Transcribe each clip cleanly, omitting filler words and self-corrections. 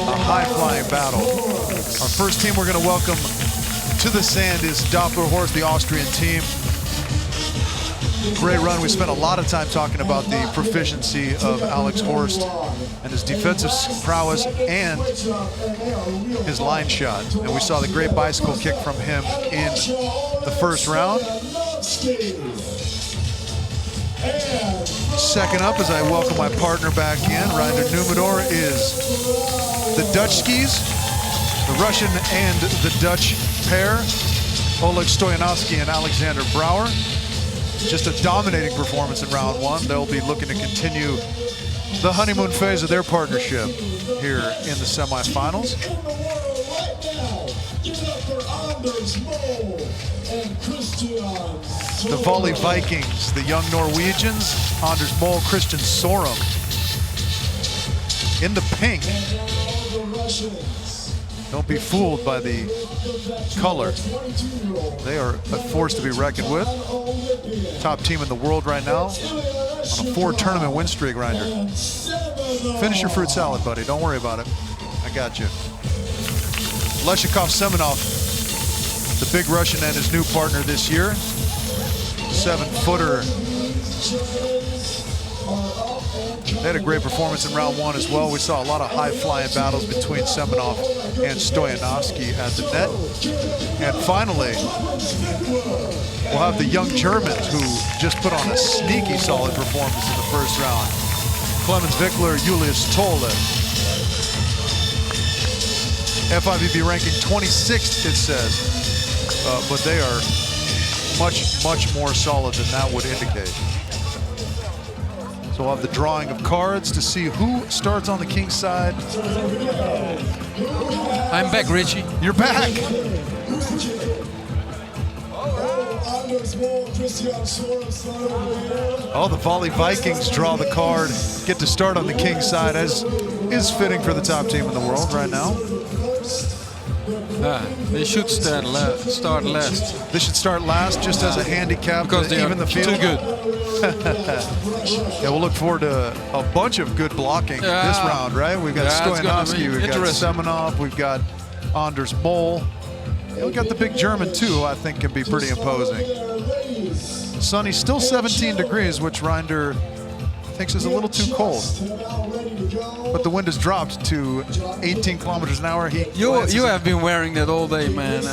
a high-flying battle. Our first team we're going to welcome to the sand is Doppler, Horst, the Austrian team. Great run. We spent a lot of time talking about the proficiency of Alex Horst and his defensive prowess and his line shot. And we saw the great bicycle kick from him in the first round. Second up, as I welcome my partner back in, Reinder Numidor, is the Dutch skis, the Russian and the Dutch pair, Oleg Stoyanovskiy and Alexander Brouwer. Just a dominating performance in round one. They'll be looking to continue the honeymoon phase of their partnership here in the semifinals. The Volley Vikings, the young Norwegians, Anders Mol, Christian Sorum in the pink. Don't be fooled by the color. They are a force to be reckoned with. Top team in the world right now on a 4-tournament win streak, Reinder. Finish your fruit salad, buddy. Don't worry about it. I got you. Leshukov Semenov, the big Russian and his new partner this year. 7-footer. They had a great performance in round one as well. We saw a lot of high-flying battles between Semenov and Stoyanovskiy at the net. And finally, we'll have the young Germans who just put on a sneaky solid performance in the first round. Clemens Wickler, Julius Thole. FIVB ranking 26th, it says, but they are much more solid than that would indicate. So we'll have the drawing of cards to see who starts on the king side. I'm back, Richie. You're back. Oh, the Volley Vikings draw the card, get to start on the king side, as is fitting for the top team in the world right now. They should start last. They should start last, just as a handicap, because they even are the field. too good. Yeah, we'll look forward to a bunch of good blocking this round, right? We've got Stoyanovskiy, we've got Semenov, we've got Anders Mol. Yeah, we've got the big German too, who I think can be pretty imposing. Sunny, still 17 degrees, which Reinder thinks is a little too cold. But the wind has dropped to 18 kilometers an hour. You have been wearing that all day, man.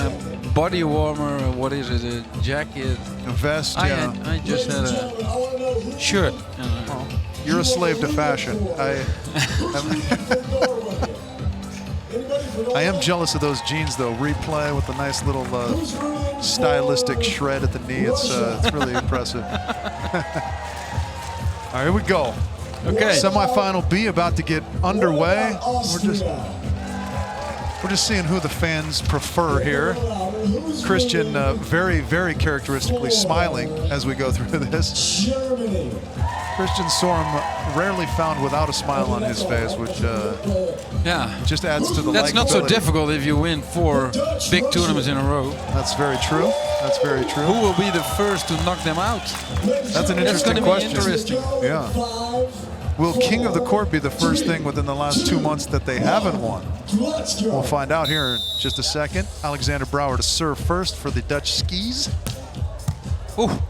Body warmer, what is it, a jacket? A vest, yeah. I just had a shirt. Well, you're a slave to fashion. I am jealous of those jeans, though. Replay with a nice little stylistic shred at the knee. It's really impressive. All right, here we go. Okay. Semifinal B about to get underway. We're just seeing who the fans prefer here. Christian, very characteristically smiling as we go through this. Christian Sorum rarely found without a smile on his face, which just adds to the That's not so likability. difficult if you win 4 big tournaments in a row. That's very true. That's very true. Who will be the first to knock them out? That's an interesting question. Interesting. Yeah. Will King of the Court be the first thing within the last 2 months that they haven't won? We'll find out here in just a second. Alexander Brouwer to serve first for the Dutch skis. Oh,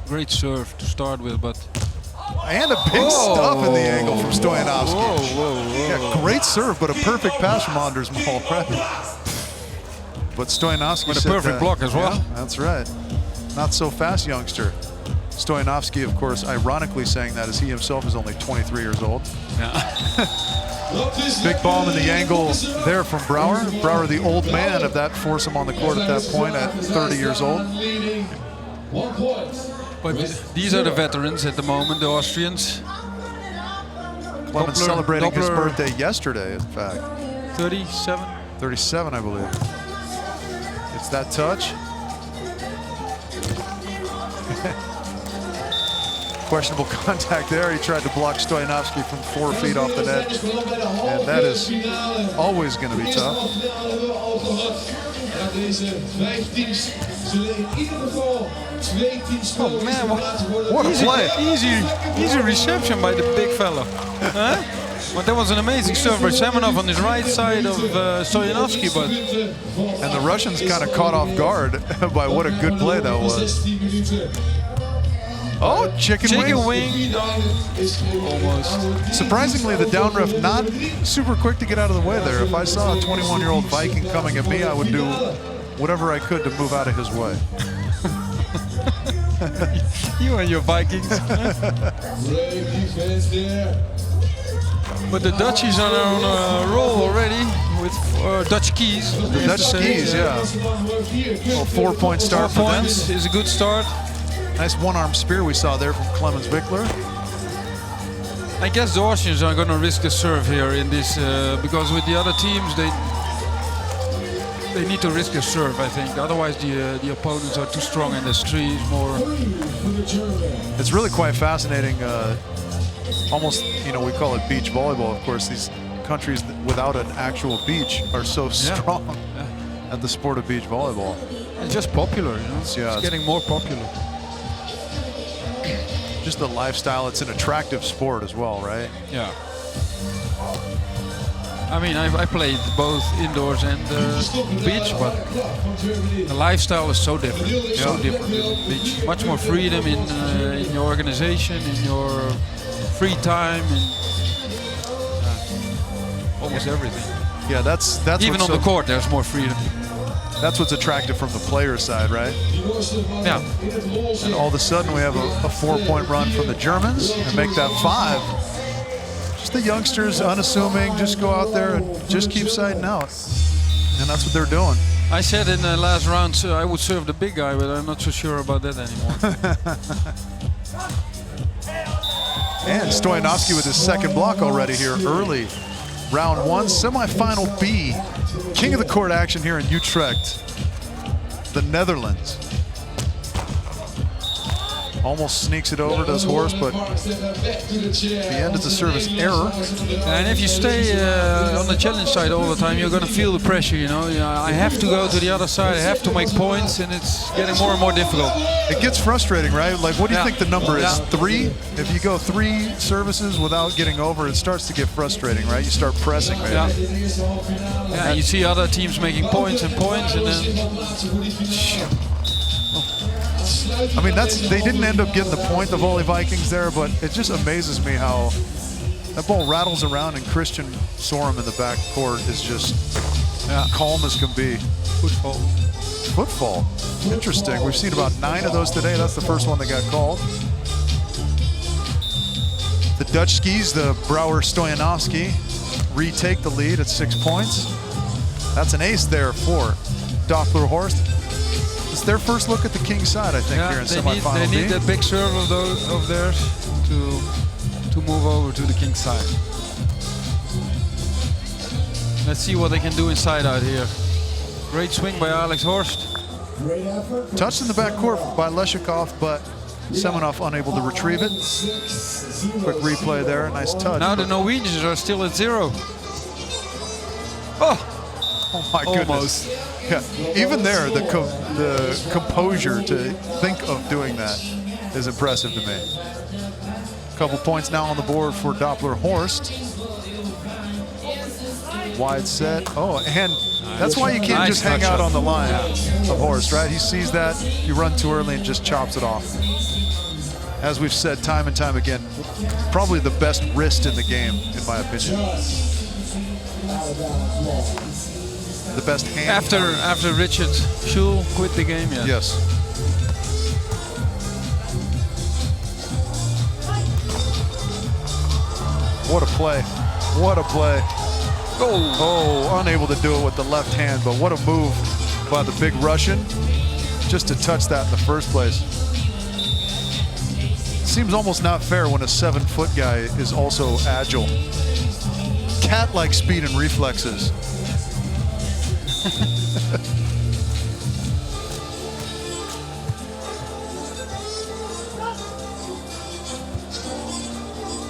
great serve to start with, but... And a big stuff in the angle from Stoyanovskiy. Whoa. Yeah, great serve, but a perfect pass from Anders Mol, right? But Stoyanovskiy with a perfect block as well. Yeah, that's right. Not so fast, youngster. Stoyanovskiy, of course, ironically saying that as he himself is only 23 years old. Yeah. Big bomb in the angle there from Brouwer. Brouwer, the old man of that foursome on the court at that point at 30 years old. But these are the veterans at the moment, the Austrians. Clemens celebrating his birthday yesterday, in fact. 37? 37, I believe. It's that touch. Questionable contact there. He tried to block Stoyanovskiy from 4 feet off the net. And that is always going to be tough. Oh man, what a play. Easy reception by the big fella. Huh? But there was an amazing serve by Semenov on his right side of Stoyanovskiy, but... And the Russians kind of caught off guard by what a good play that was. Oh, chicken wing. Almost. Surprisingly, the down ref not super quick to get out of the way there. If I saw a 21-year-old Viking coming at me, I would do whatever I could to move out of his way. You and your Vikings. But the Dutchies are on a roll already with Dutch keys. The Dutch keys, yeah. Well, 4-point start for them. Is a good start. Nice one-arm spear we saw there from Clemens Wickler. I guess the Austrians are going to risk a serve here in this because with the other teams they need to risk a serve, I think. Otherwise the opponents are too strong and the street is more. It's really quite fascinating. Almost, you know, we call it beach volleyball. Of course, these countries without an actual beach are so strong at the sport of beach volleyball. It's just popular, you know. It's getting more popular. Just the lifestyle. It's an attractive sport as well, right? Yeah. I mean, I played both indoors and beach, but the lifestyle is so different. So different in the beach. Much more freedom in your organization, in your free time, and almost everything. Yeah, that's even on the court. There's more freedom. That's what's attractive from the player side, right? Yeah. And all of a sudden we have a 4-point run from the Germans and make that 5. Just the youngsters, unassuming, just go out there and just keep siding out. And that's what they're doing. I said in the last round I would serve the big guy, but I'm not so sure about that anymore. And Stoyanovskiy with his second block already here early. Round 1, semifinal B. King of the court action here in Utrecht, the Netherlands. Almost sneaks it over, does Horst, but the end is a service error. And if you stay on the challenge side all the time, you're going to feel the pressure, you know. I have to go to the other side, I have to make points, and it's getting more and more difficult. It gets frustrating, right? Like, what do you think the number is? 3? If you go 3 services without getting over, it starts to get frustrating, right? You start pressing, maybe. Yeah, you see other teams making points and points, and then... I mean, they didn't end up getting the point, the Volley Vikings there, but it just amazes me how that ball rattles around and Christian Sorum in the back court is just calm as can be. Footfall. Interesting. We've seen about 9 of those today. That's the first one that got called. The Dutch skis, the Brouwer Stoyanovskiy, retake the lead at 6 points. That's an ace there for Doppler Horst. It's their first look at the King side, I think, here in semifinal B. They need that big serve of theirs to move over to the King side. Let's see what they can do inside out here. Great swing by Alex Horst. Touched in the back court by Leshukov, but Semenov unable to retrieve it. Quick replay there, nice touch. Now the Norwegians are still at 0. Oh my goodness. Yeah, even there, the composure to think of doing that is impressive to me. A couple points now on the board for Doppler Horst. Wide set. Oh, and that's why you can't just hang out on the line of Horst, right? He sees that, you run too early and just chops it off. As we've said time and time again, probably the best wrist in the game, in my opinion. The best hand. After Richard Schul quit the game, yeah. Yes. What a play. What a play. Oh, unable to do it with the left hand, but what a move by the big Russian just to touch that in the first place. Seems almost not fair when a 7-foot guy is also agile. Cat-like speed and reflexes.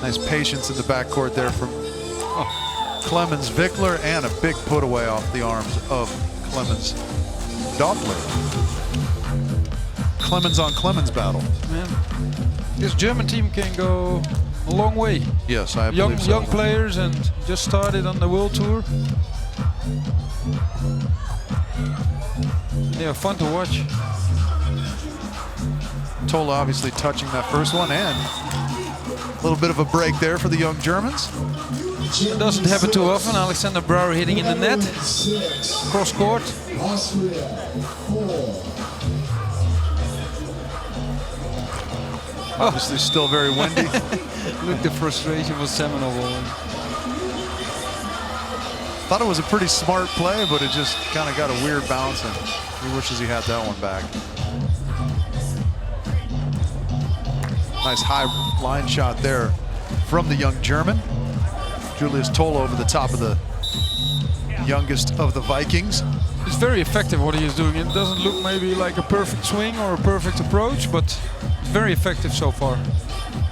Nice patience in the backcourt there from Clemens Wickler, and a big put away off the arms of Clemens Doppler. Clemens on Clemens battle. Man, this German team can go a long way. Yes, I believe so. Young players and just started on the World Tour. They are fun to watch. Thole obviously touching that first one, and a little bit of a break there for the young Germans. It doesn't happen too often. Alexander Brouwer hitting in the net. Cross court. Obviously still very windy. Look, the frustration was Semenov. Thought it was a pretty smart play, but it just kind of got a weird bounce, and he wishes he had that one back. Nice high line shot there from the young German. Julius Thole over the top of the youngest of the Vikings. It's very effective what he is doing. It doesn't look maybe like a perfect swing or a perfect approach, but it's very effective so far.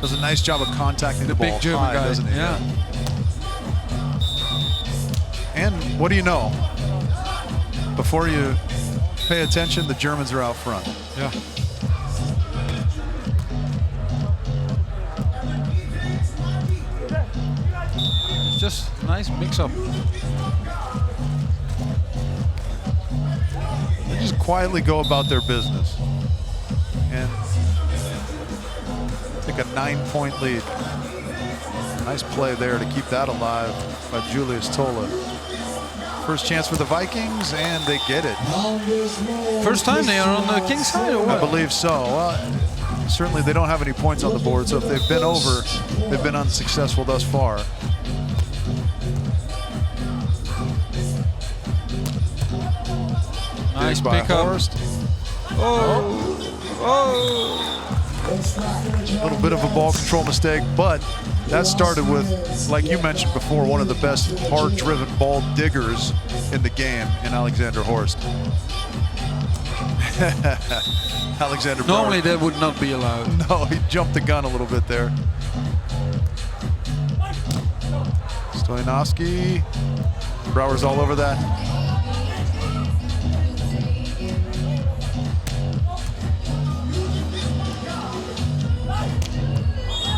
Does a nice job of contacting the ball big German high, guy, doesn't he? yeah. And what do you know? Before you pay attention, the Germans are out front. Yeah. It's just a nice mix-up. They just quietly go about their business and take a 9-point lead. Nice play there to keep that alive by Julius Thole. First chance for the Vikings, and they get it. First time they are on the King's side, or what? I believe so. Well, certainly they don't have any points on the board, so if they've been over, they've been unsuccessful thus far. Nice by pick up. Horst. A little bit of a ball control mistake, but that started with, like you mentioned before, one of the best hard-driven ball diggers in the game in Alexander Horst. Alexander Brouwer. Normally that would not be allowed. No, he jumped the gun a little bit there. Stoyanovskiy. Brouwer's all over that.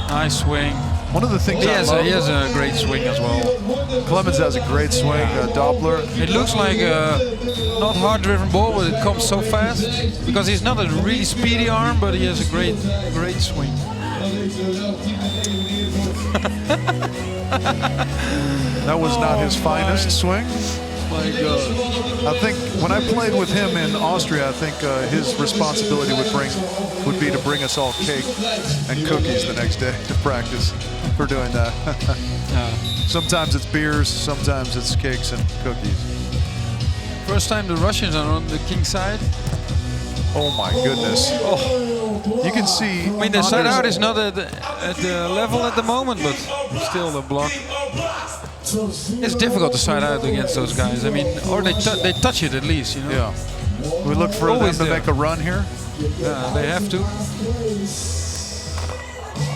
Nice swing. One of the things he has a great swing as well. Clemens has a great swing, Doppler. It looks like a not hard-driven ball, but it comes so fast because he's not a really speedy arm, but he has a great swing. That was not his finest swing. My God. I think when I played with him in Austria, I think his responsibility would be to bring us all cake and cookies the next day to practice for doing that. Sometimes it's beers, sometimes it's cakes and cookies. First time the Russians are on the King's side. Oh my goodness. Oh. You can see. I mean, the side out is not at the level at the moment, but still the block. It's difficult to side out against those guys. I mean, or they touch it at least, you know. Yeah. We look for them to make a run here. Yeah, they have to.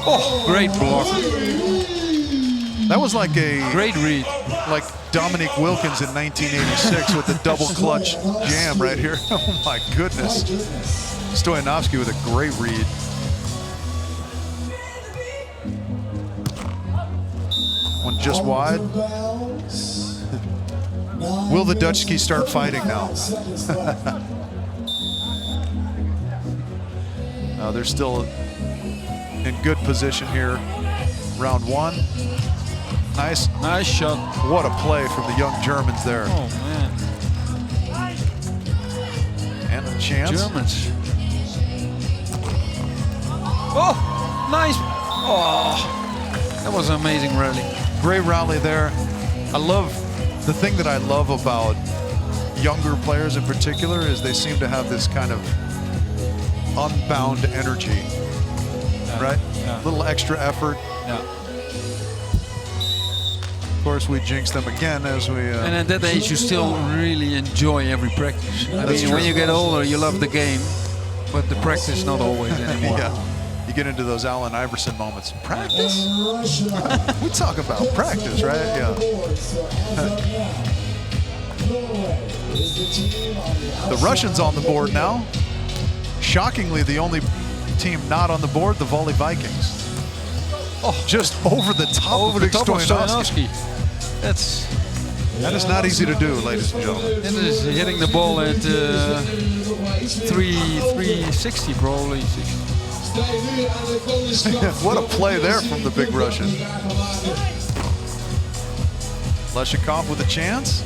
Oh, great block. That was like a great read, like Dominique Wilkins in 1986 with the double clutch jam right here. Oh my goodness. Stoyanovskiy with a great read. One just wide. Will the Dutchski start fighting now? No, they're still in good position here. Round one. Nice shot. What a play from the young Germans there. Oh man. And a chance. Germans. Oh, nice. Oh, that was an amazing rally. Great rally there. I love, the thing that I love about younger players in particular is they seem to have this kind of unbound energy, right? Yeah. A little extra effort. Yeah. Of course, we jinx them again as we... and at that age, you still really enjoy every practice. I mean, true. when you get older, you love the game, but the practice not always anymore. Yeah. You get into those Allen Iverson moments. Practice? We talk about practice, right? Yeah. The Russians on the board now. Shockingly, the only team not on the board, the Volley Vikings. just over the top of Stoyanovskiy. That is not easy to do, ladies and gentlemen. And is hitting the ball at 360 probably. What a play there from the big Russian. Leshukov with a chance.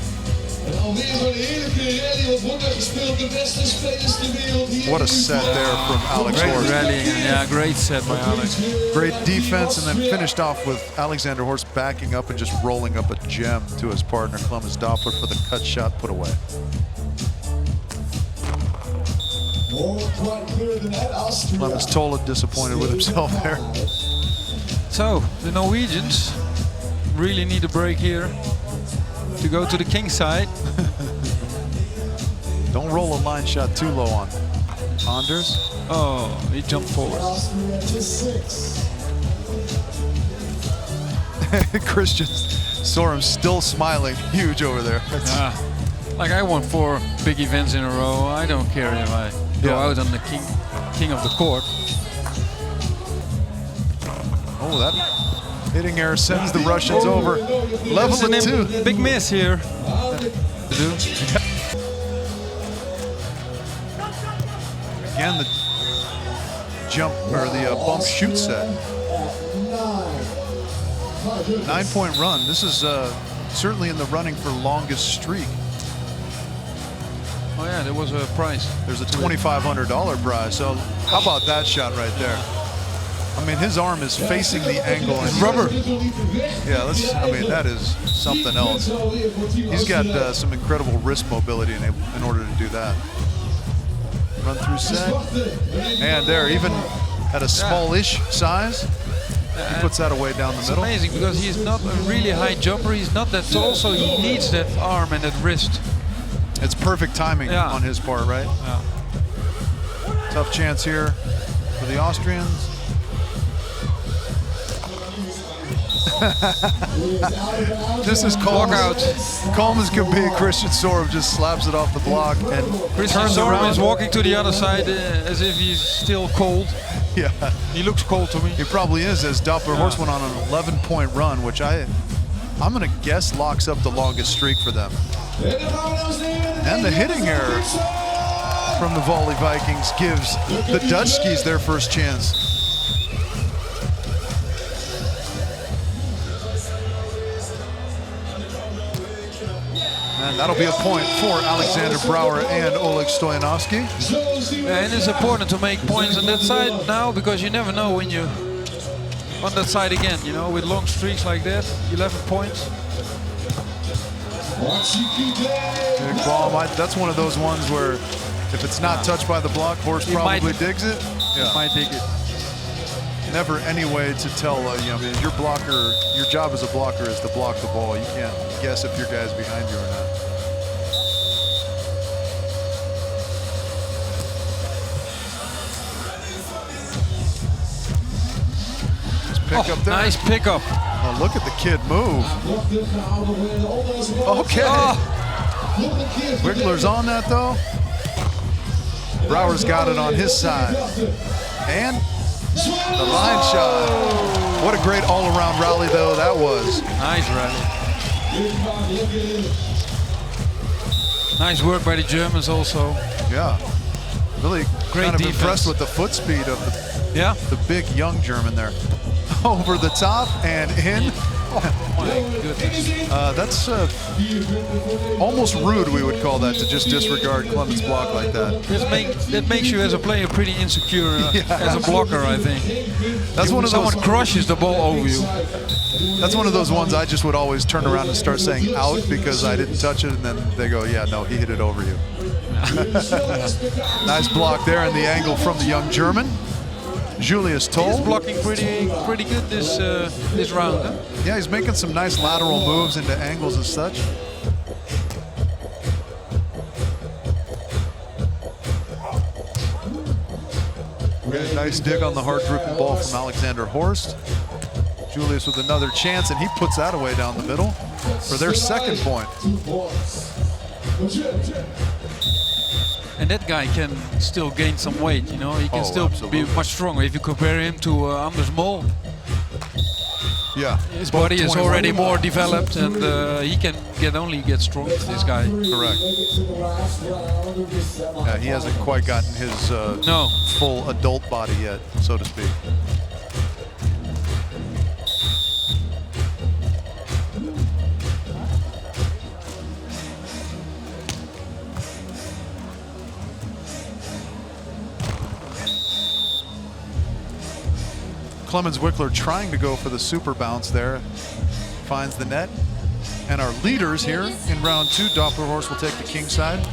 What a set there from Alex Horst. Yeah, great set by Alex. Great defense, and then finished off with Alexander Horst backing up and just rolling up a gem to his partner, Clemens Doppler, for the cut shot put away. Clemens Thole disappointed with himself there. So, the Norwegians really need a break here to go to the king side. Don't roll a line shot too low on Anders. Oh, he jumped forward. Christian Sorum still smiling huge over there. Like I won 4 big events in a row. I don't care if I go out on the king of the court. Oh, that hitting error sends the Russians over. Level at 2. Big miss here. Again, the jump or the bump shoot set. 9-point run. This is certainly in the running for longest streak. Oh yeah, there was a prize. There's a $2,500 prize. So how about that shot right there? I mean, his arm is facing the angle. And rubber. Yeah, I mean, that is something else. He's got some incredible wrist mobility in order to do that. Run through set. And there, even at a smallish size, he puts that away down the middle. It's amazing because he's not a really high jumper. He's not that tall, so he needs that arm and that wrist. It's perfect timing on his part, right? Yeah. Tough chance here for the Austrians. This is calm as can be. Christian Sorum just slaps it off the block and Christian Sorum is walking to the other side as if he's still cold. Yeah, he looks cold to me. He probably is, as Doppler Horst went on an 11-point run, which I'm gonna guess locks up the longest streak for them. And the hitting error from the Volley Vikings gives the Dutchskis their first chance. And that'll be a point for Alexander Brouwer and Oleg Stoyanovskiy. And it's important to make points on that side now because you never know when you're on that side again, you know, with long streaks like that, 11 points. Big ball. That's one of those ones where if it's not touched by the block, Horst probably digs it. Yeah, might dig it. Never any way to tell. You know, I mean, your job as a blocker is to block the ball. You can't guess if your guy's behind you or not. Pick up there. Nice pickup. Oh, look at the kid move. Okay. Wickler's on that though. Brouwer's got it on his side. And the line shot. What a great all-around rally though that was. Nice rally. Nice work by the Germans also. Yeah. Really great kind of defense. Impressed with the foot speed of the big young German there. Over the top and in. Oh my goodness. That's almost rude, we would call that, to just disregard Clemens' block like that. That makes you as a player pretty insecure as a blocker, I think. That's one of those. Someone crushes the ball over you. That's one of those ones I just would always turn around and start saying out because I didn't touch it, and then they go, yeah, no, he hit it over you. Nice block there in the angle from the young German. Julius Thole. He's blocking pretty good this round. Huh? Yeah, he's making some nice lateral moves into angles and such. Really nice dig on the hard dripping ball from Alexander Horst. Julius with another chance, and he puts that away down the middle for their second point. And that guy can still gain some weight, you know. He can still absolutely be much stronger if you compare him to Anders Mol. Yeah. His body is already more developed, and he can only get stronger, this guy. Correct. Yeah, he hasn't quite gotten his full adult body yet, so to speak. Clemens Wickler trying to go for the super bounce there. Finds the net. And our leaders here in round 2, Doppler Horst will take the king side.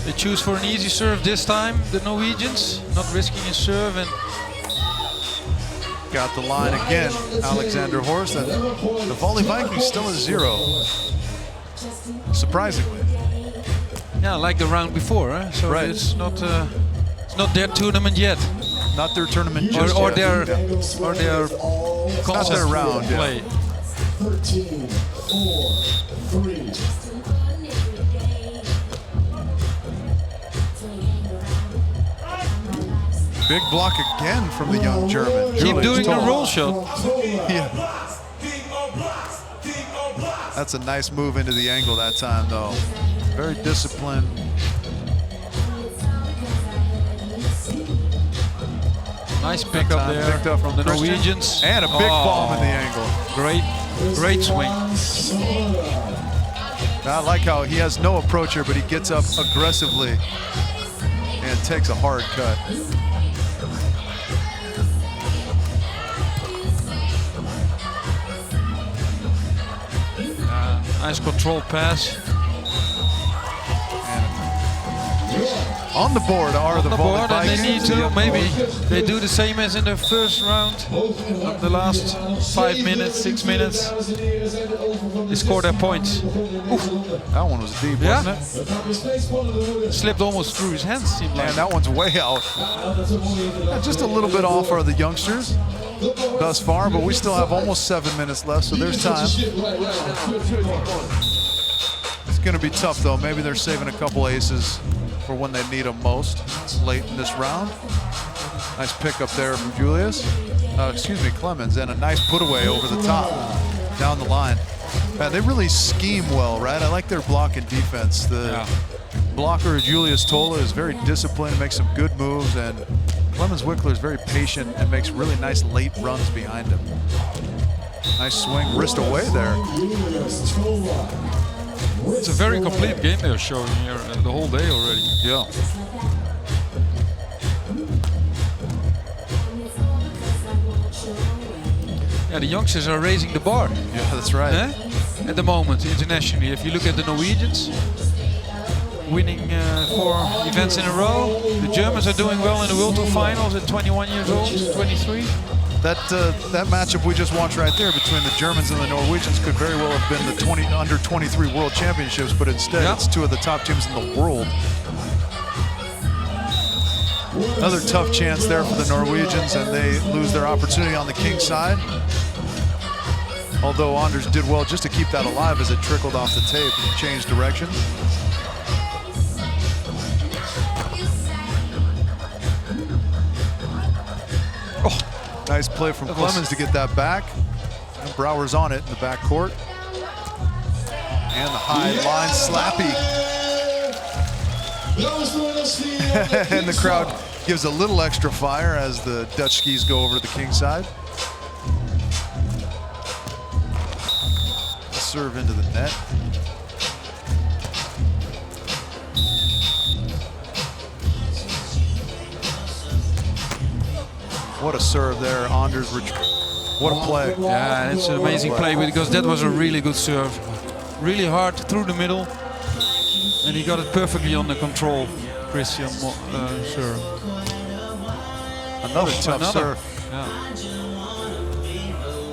They choose for an easy serve this time, the Norwegians, not risking a serve. And got the line again, Alexander Horst. And the Volley Vikings still at 0. Surprisingly. Yeah, like the round before, eh? So right. It's not their tournament yet. Not their tournament just or yet. their not their round play. Yeah. 13, 4, 3. Big block again from the young German. Keep doing the Thole. roll shot. Yeah. That's a nice move into the angle that time, though. Very disciplined. Nice pick up there picked up from the Christian. Norwegians. And a big bomb in the angle. Great swing. I like how he has no approach here, but he gets up aggressively and takes a hard cut. Nice control pass. On the board are the Volley board, and they need Vikings. to maybe they do the same as in the first round. The last 5 minutes, 6 minutes, they score their points. Oof. That one was deep, wasn't it? Slipped almost through his hands, seemed like. And that one's way out. Just a little bit off are the youngsters thus far, but we still have almost 7 minutes left, so there's time. It's going to be tough, though. Maybe they're saving a couple aces for when they need them most late in this round. Nice pick up there from Clemens, and a nice put away over the top down the line. Man, they really scheme well, right? I like their block and defense. The blocker, Julius Thole, is very disciplined, makes some good moves, and Clemens Wickler is very patient and makes really nice late runs behind him. Nice swing, wrist away there. It's a very complete game they're showing here the whole day already. Yeah. Yeah, the youngsters are raising the bar. Yeah, that's right. At the moment, internationally. If you look at the Norwegians, winning 4 events in a row. The Germans are doing well in the World Tour Finals at 21 years old, 23. That matchup we just watched right there between the Germans and the Norwegians could very well have been the under 23 World Championships, but instead it's 2 of the top teams in the world. Another tough chance there for the Norwegians, and they lose their opportunity on the king side. Although Anders did well just to keep that alive as it trickled off the tape and changed direction. Nice play from Clemens to get that back. And Brouwer's on it in the back court. And the high line slappy. And the crowd gives a little extra fire as the Dutch skis go over to the king side. Serve into the net. What a serve there, Anders. What a play. Yeah, it's an amazing play because that was a really good serve. Really hard through the middle. And he got it perfectly under control, Christian serve. Another tough serve. Yeah.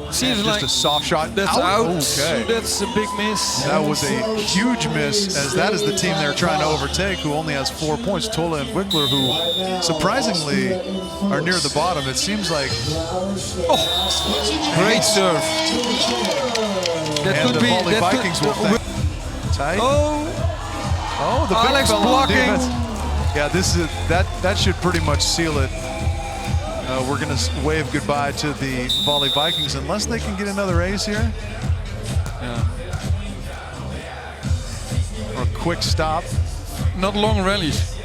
Seems like just a soft shot. That's out. Okay. That's a big miss. That was a huge miss, as that is the team they're trying to overtake, who only has 4 points. Thole and Wickler, who surprisingly are near the bottom. It seems like. Great serve. That and could the be. Volley Vikings will think. Tight. Oh, the big Alex fella on blocking. defense. Yeah, this is that should pretty much seal it. We're going to wave goodbye to the Volley Vikings unless they can get another ace here. Yeah. Or a quick stop. Not long rallies.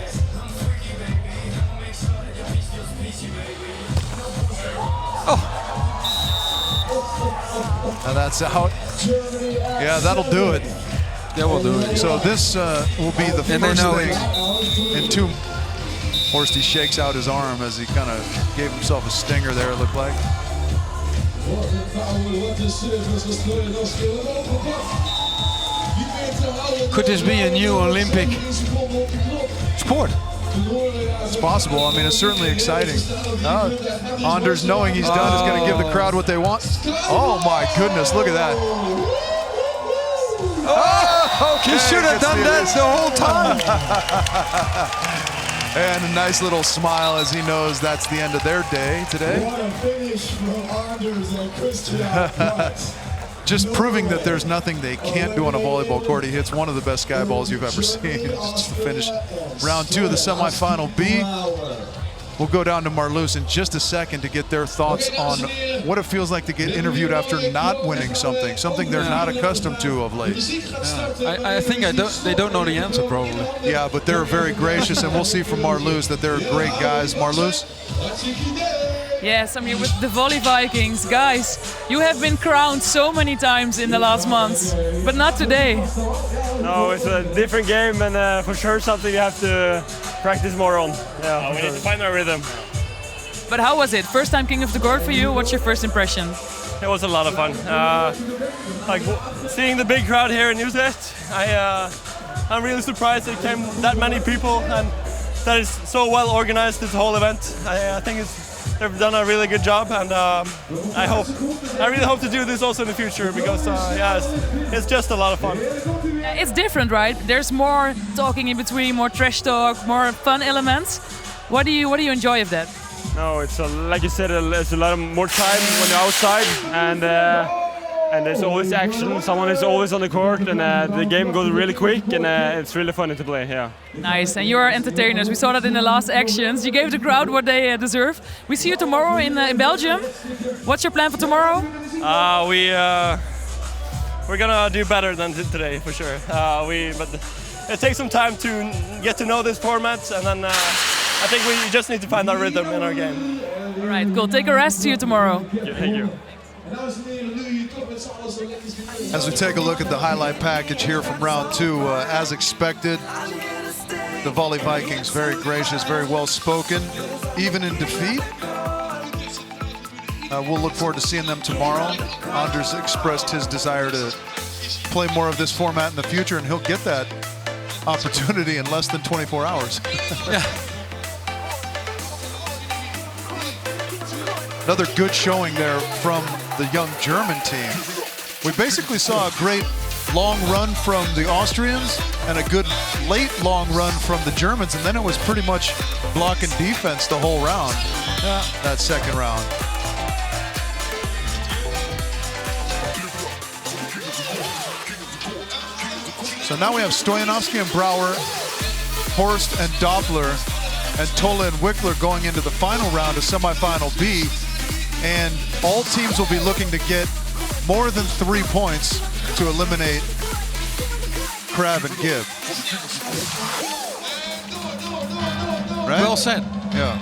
And that's out. Yeah, that'll do it. That will do it. So this will be the first thing in two. Horst, he shakes out his arm as he kind of gave himself a stinger there, it looked like. Could this be a new Olympic sport? It's possible. I mean, it's certainly exciting. Anders, knowing he's done, is going to give the crowd what they want. Oh my goodness, look at that. Oh, he should have done that the whole time. And a nice little smile as he knows that's the end of their day today. What a finish from Anders and Christian. Just proving that there's nothing they can't do on a volleyball court. He hits one of the best sky balls you've ever seen. Just to finish round 2 of the semifinal B. We'll go down to Marloes in just a second to get their thoughts on what it feels like to get interviewed after not winning something they're not accustomed to of late. I think they don't know the answer, probably. Yeah, but they're very gracious, and we'll see from Marloes that they're great guys. Marloes? Yes, I'm here with the Volley Vikings. Guys, you have been crowned so many times in the last months, but not today. No, it's a different game, and for sure something you have to practice more on. Yeah, we need to find our rhythm. But how was it? First time king of the court for you? What's your first impression? It was a lot of fun. Like seeing the big crowd here in Utrecht, I'm really surprised there came that many people, and that is so well organized, this whole event. I think they've done a really good job, and I really hope to do this also in the future, because it's just a lot of fun. It's different, right? There's more talking in between, more trash talk, more fun elements. What do you enjoy of that? No, it's like you said, it's a lot more time when you're outside, and there's always action. Someone is always on the court, and the game goes really quick, and it's really fun to play. Yeah. Nice, and you are entertainers. We saw that in the last actions. You gave the crowd what they deserve. We see you tomorrow in Belgium. What's your plan for tomorrow? We're gonna do better than today for sure. But it takes some time to get to know this format, and then I think we just need to find our rhythm in our game. All right, cool. Take a rest. See you tomorrow. Thank you. As we take a look at the highlight package here from round 2, as expected, the Volley Vikings very gracious, very well spoken, even in defeat. We'll look forward to seeing them tomorrow. Anders expressed his desire to play more of this format in the future, and he'll get that opportunity in less than 24 hours. Yeah. Another good showing there from the young German team. We basically saw a great long run from the Austrians and a good late long run from the Germans, and then it was pretty much block and defense the whole round, that second round. So now we have Stoyanovskiy and Brouwer, Horst and Doppler, and Thole and Wickler going into the final round of semifinal B. And all teams will be looking to get more than 3 points to eliminate Crab and Gibb. Right? Well said. Yeah.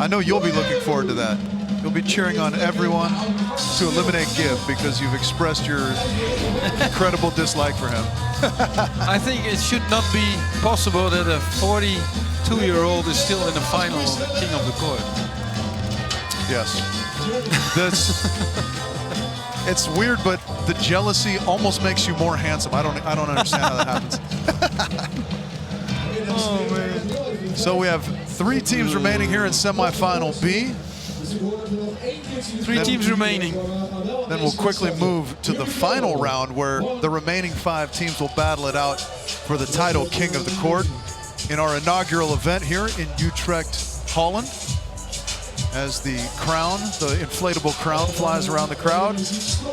I know you'll be looking forward to that. You'll be cheering on everyone to eliminate Gibb because you've expressed your incredible dislike for him. I think it should not be possible that a 42-year-old is still in the final king of the court. Yes. It's weird, but the jealousy almost makes you more handsome. I don't understand how that happens. Oh man. So we have 3 teams remaining here in semifinal B. 3 teams remaining. Then we'll quickly move to the final round where the remaining 5 teams will battle it out for the title king of the court in our inaugural event here in Utrecht, Holland. As the crown, the inflatable crown, flies around the crowd,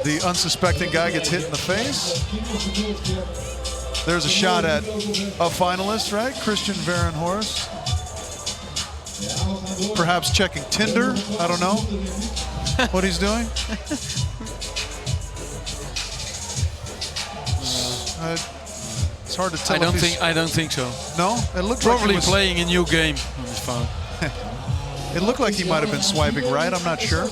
the unsuspecting guy gets hit in the face. There's a shot at a finalist, right? Christian Horst. perhaps checking Tinder. I don't know what he's doing. It's hard to tell. I don't think so. No, it looked probably like he was playing a new game on his phone. It looked like he might have been swiping right. I'm not sure.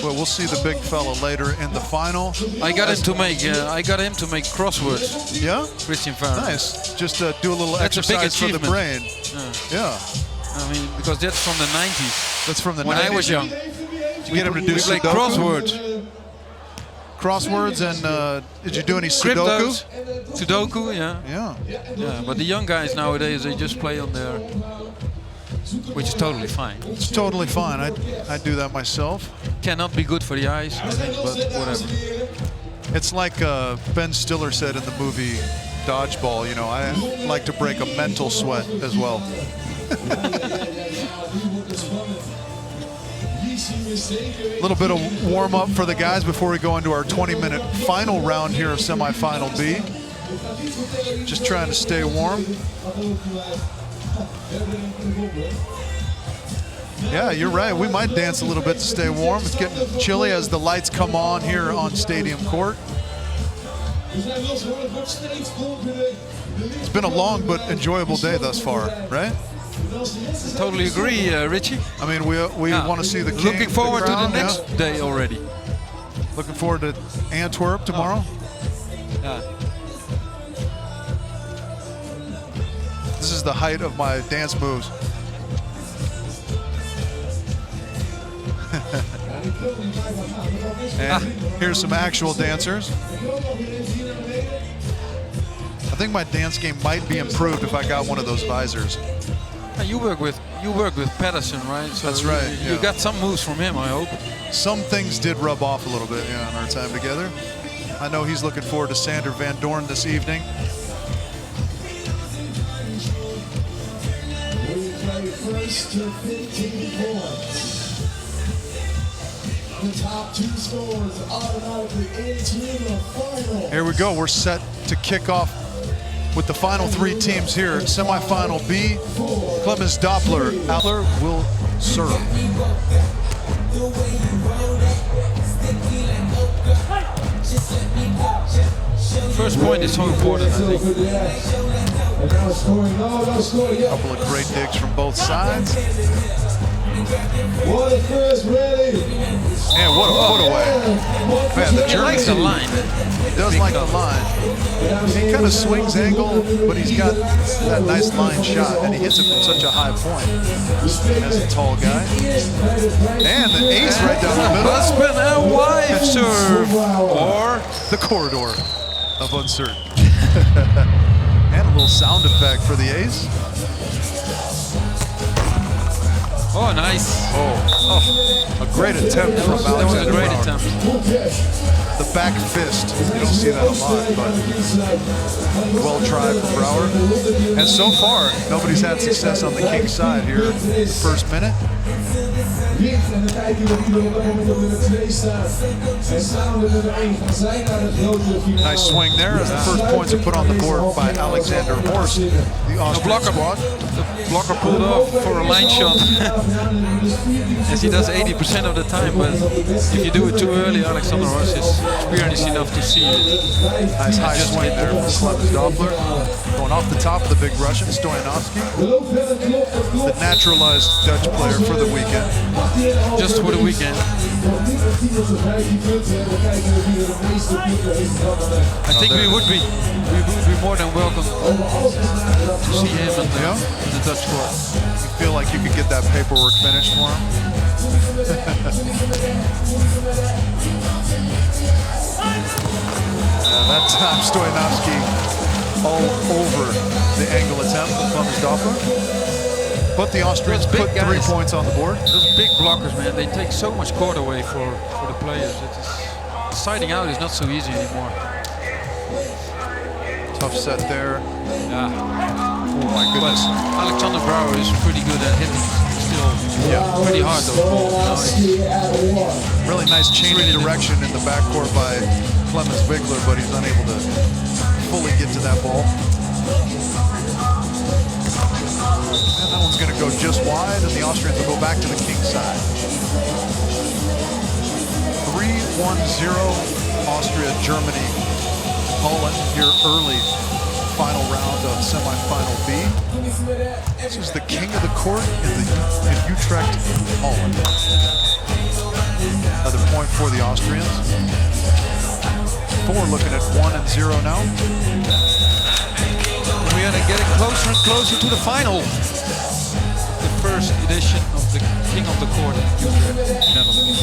Well, we'll see the big fella later in the final. I got him to make crosswords. Yeah, Christian Farrer. Nice. Just do a little exercise for the brain. Yeah. I mean, because that's from the 90s. That's from the 90s. When I was young. Did you get him to do like crosswords. Crosswords, and did you do any Sudoku? Sudoku, yeah. Yeah. But the young guys nowadays, they just play on their, which is totally fine. It's totally fine. I do that myself. Cannot be good for the eyes, I think, but whatever. It's like Ben Stiller said in the movie Dodgeball, you know, I like to break a mental sweat as well. A little bit of warm-up for the guys before we go into our 20-minute final round here of Semifinal B. Just trying to stay warm. Yeah, you're right. We might dance a little bit to stay warm. It's getting chilly as the lights come on here on Stadium Court. It's been a long but enjoyable day thus far, right? Totally agree, Richie. I mean, we want to see the king. Looking forward to the next day already. Looking forward to Antwerp tomorrow. Yeah. This is the height of my dance moves. And here's some actual dancers. I think my dance game might be improved if I got one of those visors. You work with Patterson, right? So that's right. You got some moves from him, I hope. Some things did rub off a little bit, yeah, in our time together. I know he's looking forward to Sander Van Doorn this evening. We play first to 15 points. The top two scores automatically into the final. Here we go. We're set to kick off with the final three teams here. Semifinal B, Clemens Doppler. Doppler will serve. First point is so important, I think. A couple of great digs from both sides. And what a put away. Man, the He likes the line. He does like the line. He kind of swings angle, but he's got that nice line shot, and he hits it from such a high point as a tall guy. And the ace right down the middle. Husband and wife serve. Or the corridor of uncertainty. And a little sound effect for the ace. oh, nice. Oh, a great attempt from That was a Alexander great Brouwer. attempt. The back fist, you don't see that a lot, but well tried from Brouwer. And so far, nobody's had success on the king side here. First minute. Nice swing there as the first points are put on the board by Alexander Horst, the Austrian squad. The blocker pulled off for a line shot, as he does 80% of the time. But if you do it too early, Alexander Horst is experienced enough to see it. Nice high swing there from Clemens Doppler. Going off the top of the big Russian, Stoyanovskiy. The naturalized Dutch player for the weekend. Just for the weekend. I think we would be more than welcome to see him in the Dutch squad. You feel like you could get that paperwork finished for him? That time Stoyanovskiy all over the angle attempt from Clemens Doppler. But the Austrians put 3 points on the board. Those big blockers, man, they take so much court away for the players. Siding out is not so easy anymore. Tough set there. Yeah. Oh my goodness. But Alexander Brouwer is pretty good at hitting still. Yeah. Pretty hard though. Really nice change of direction in the backcourt by Clemens Wickler, but he's unable to fully get to that ball. And that one's going to go just wide, and the Austrians will go back to the king side. 3-1-0 Austria, Germany, Holland here early. Final round of semifinal B. This is the king of the court in Utrecht, Holland. Another point for the Austrians. Thole looking at 1-0 now. We are getting closer and closer to the final. The first edition of the King of the Court in Utrecht, Netherlands.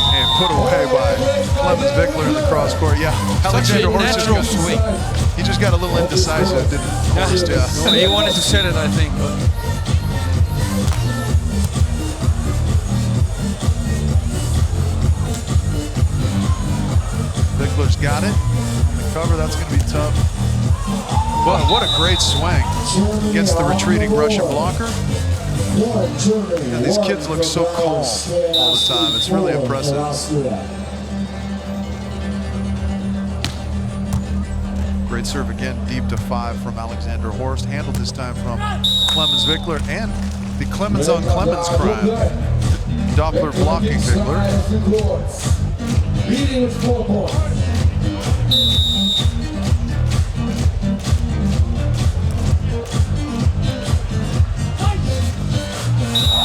And put away by Clemens Wickler in the cross court. Yeah, Alexander Horst natural swing. He just got a little indecisive, didn't Horst? Yeah. He wanted to set it, I think. Wickler's got it. On the cover, that's going to be tough. But what a great swing against the retreating Russian blocker. Yeah, these kids look so calm all the time. It's really impressive. Great serve again, deep to 5 from Alexander Horst. Handled this time from Clemens Wickler, and the Clemens on Clemens crime. Doppler blocking Wickler. Leading with 4 points.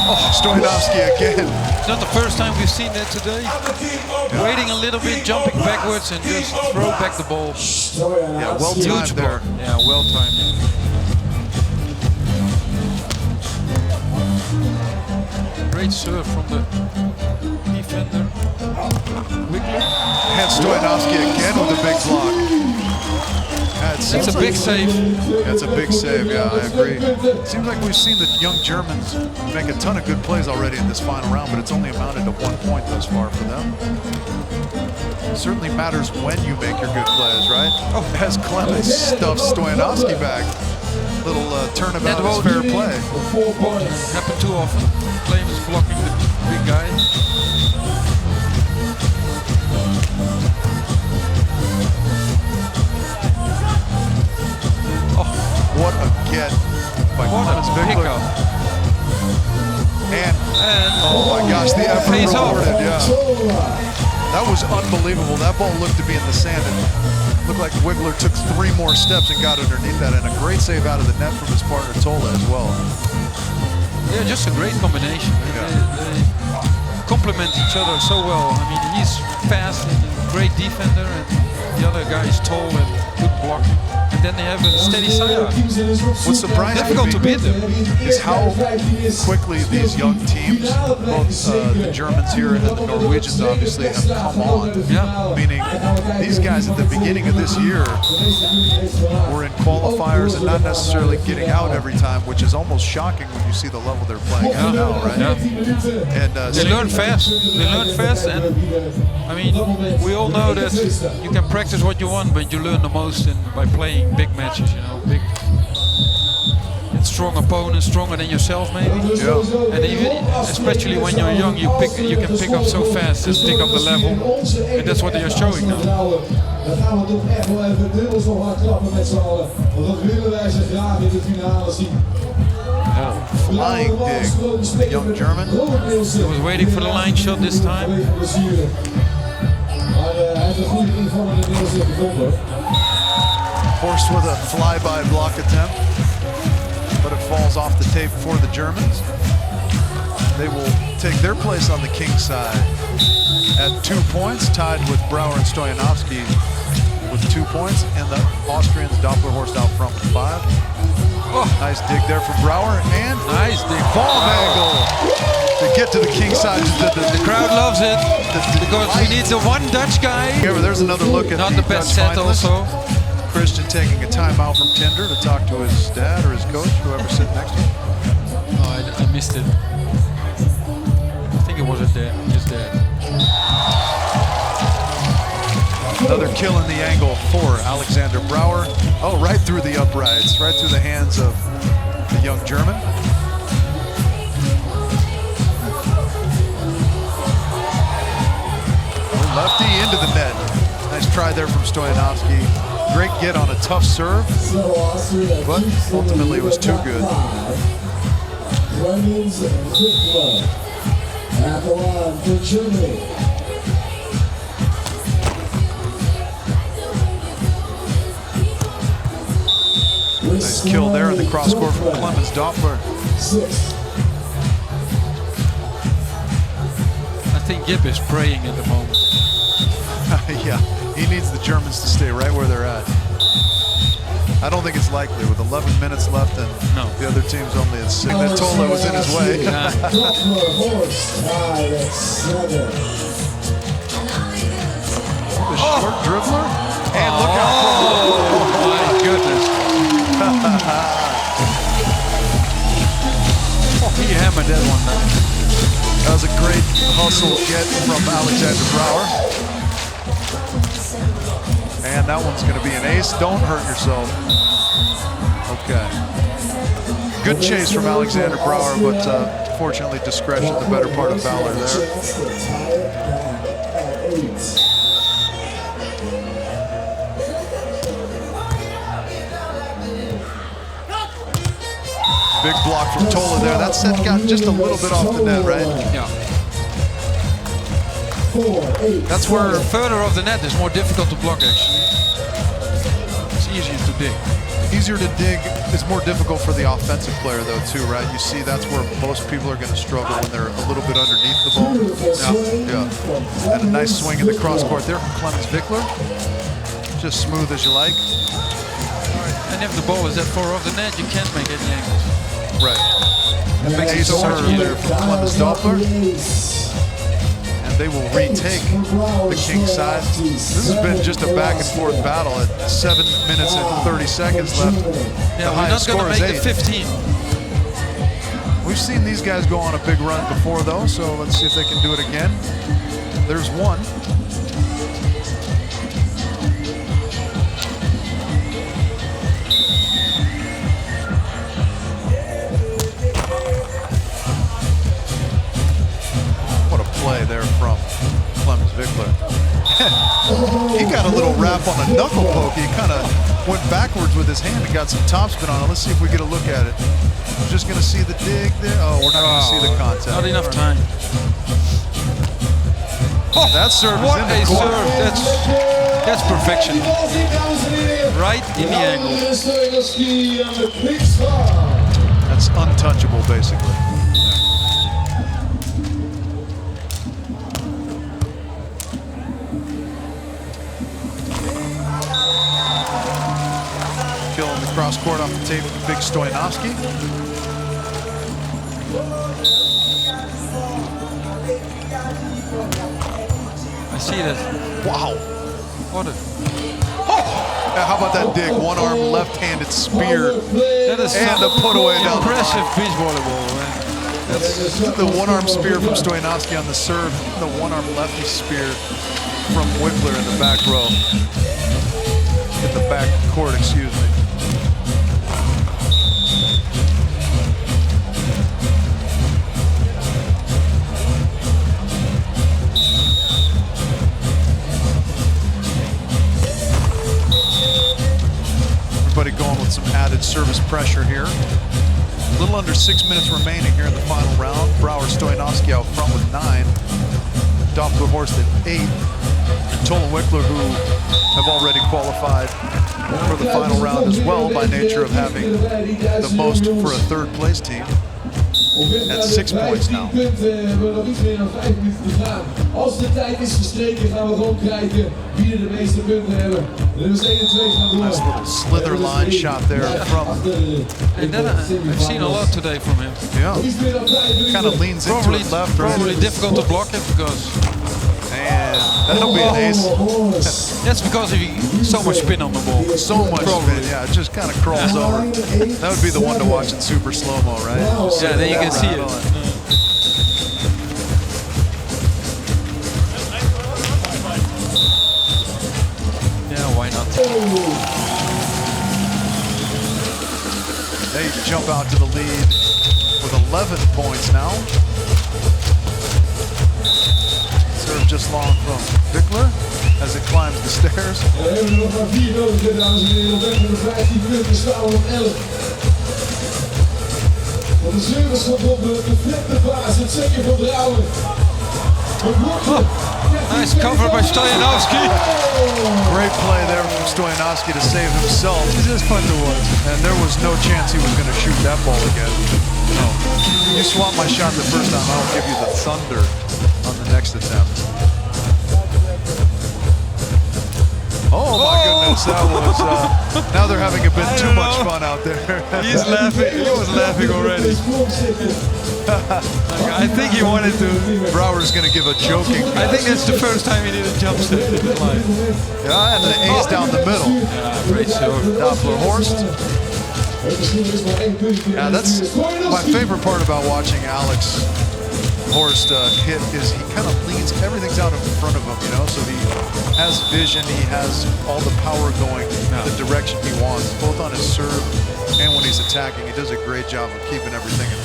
Oh, Stoyanovskiy again. It's not the first time we've seen that today. Yeah. Waiting a little bit, jumping backwards, and just throw back the ball. Yeah, well timed there. Yeah, well timed. Great serve from the defender. Wickler. And Stoyanovskiy again with a big block. That's a big save. That's a big save, yeah, I agree. It seems like we've seen the young Germans make a ton of good plays already in this final round, but it's only amounted to 1 point thus far for them. It certainly matters when you make your good plays, right? Oh, as Clemens stuffs Stoyanovskiy back. Little turnabout is fair play. Happen too often. Clemens blocking the big guy. What a get by Clemens Wickler. And oh my gosh, the effort rewarded, yeah. That was unbelievable. That ball looked to be in the sand, and looked like Wickler took 3 more steps and got underneath that, and a great save out of the net from his partner Thole as well. Yeah, just a great combination. Yeah. They complement each other so well. I mean, he's fast and a great defender, and the other guy is tall and good blocking. And then they have a steady side. What's surprising difficult to beat them is how quickly these young teams, both the Germans here and the Norwegians obviously, have come on. Yeah. Meaning these guys at the beginning of this year were in qualifiers and not necessarily getting out every time, which is almost shocking when you see the level they're playing at now, right? Yeah. And they learn fast. They learn fast, and I mean, we all know that you can practice what you want, but you learn the most by playing big matches, you know, big and strong opponents, stronger than yourself maybe. Yeah. And even, especially when you're young, you can pick up so fast and pick up the level, and that's what they are showing now. Dan gaan we toch echt wel even dubbel zo hard klappen met z'n allen. Want dat willen wij ze graag in de finale zien. Flying big, young German. He was waiting for the line shot this time. Maar hij heeft een goede inval in de middelste gevonden. Horst with a flyby block attempt, but it falls off the tape for the Germans. They will take their place on the king side at 2 points, tied with Brouwer and Stoyanovskiy with 2 points, and the Austrians, Doppler, Horst out front with 5. Oh, nice dig there from Brouwer, and nice dig. Bomb angle to get to the king side. The crowd loves it because we need the one Dutch guy. Here, there's another look at not the the best Dutch set finalists. also. Christian taking a timeout from Tinder to talk to his dad or his coach, whoever's sitting next to him. Oh, I missed it. I think it was his dad. Another kill in the angle for Alexander Brouwer. Oh, right through the uprights, right through the hands of the young German. try there from Stoyanovskiy. Great get on a tough serve, but ultimately it was too good. Wickler at the line for Germany. Nice kill there in the cross court from Clemens Doppler. I think Gib is praying at the moment. Yeah, he needs the Germans to stay right where they're at. I don't think it's likely with 11 minutes left and the other team's only at 6. That Thole was in his way. Yeah. The short dribbler? And look out. Oh my goodness. He hammered that one down. That was a great hustle get from Alexander Brouwer. And that one's going to be an ace. Don't hurt yourself. Okay. Good chase from Alexander Brouwer, but fortunately discretion the better part of valor there. Big block from Thole there. That set got just a little bit off the net, right? Yeah. That's where Further off the net is more difficult to block actually. It's easier to dig. easier to dig. It's more difficult for the offensive player though too, right? You see that's where most people are going to struggle when they're a little bit underneath the ball. Yeah. And a nice swing in the cross court there from Clemens Wickler. Just smooth as you like. And if the ball is that far off the net, you can't make any angles. Right. That makes it so much Either easier. from Clemens Doppler. And they will retake the King side. This has been just a back and forth battle at 7 minutes and 30 seconds left. Yeah, we're not going to make it 15. We've seen these guys go on a big run before though, so let's see if they can do it again. There's one. Play there from Clemens Wickler. He got a little wrap on a knuckle poke. He kind of went backwards with his hand and got some topspin on it. Let's see if we get a look at it. We're just going to see the dig there. Oh, we're not going to see the contact. Not enough time. Oh, that serve is in the court. That's perfection. Right in the angle. That's untouchable, basically. Killing the cross court off the tape from big Stoyanovskiy. I see that. Wow. What a... Yeah, how about that dig? One arm left-handed spear. That is and a put away down. Impressive beach volleyball, man. That's the one-arm spear from Stoyanovskiy on the serve. The one-arm lefty spear from Wickler in the back row. In the back court, excuse me. Everybody going with some added service pressure here. A little under 6 minutes remaining here in the final round. Brouwer, Stoyanovskiy out front with 9. Doppler, Horst at 8. And Thole and Wickler, who have already qualified for the final round as well by nature of having the most for a third place team. At 6 points now. Als de tijd is verstreken gaan we gewoon kijken wie er de meeste punten hebben. Nummers 1 en 2 gaan door. Nice little slither line shot there from. And then I've seen a lot today from him. Yeah. Kind of leans into it left, right? Probably difficult to block it because. And that'll be an ace. That's because of so much spin on the ball. So much spin, yeah. It just kind of crawls over. That would be the one to watch in super slow-mo, right? Yeah, then you can see it. Yeah, why not? They jump out to the lead with 11 points now. Serve just long from Wickler. as it climbs the stairs. We hebben er nog maar 4 nodig, dames en heren. Op weg van de 15 punten staan we op 11. Van de service komt op de perfecte paas. Het zetje van Brouwer. Nice cover by Stoyanovskiy. Great play there from Stoyanovskiy to save himself. This is fun to watch. And there was no chance he was going to shoot that ball again. No. You swap my shot the first time, I'll give you the thunder on the next attempt. Oh my goodness, that was, now they're having a bit too much fun out there. He's laughing, he was laughing already. I think he wanted to. Brouwer's going to give a joking. I think that's the first time he did a jump step in his life. Yeah, and the ace down the middle. Yeah, great show. Doppler Horst. Yeah, that's my favorite part about watching Alex Horst hit is he kind of leans, everything's out in front of him, you know, so he has vision, he has all the power going the direction he wants, both on his serve and when he's attacking. He does a great job of keeping everything in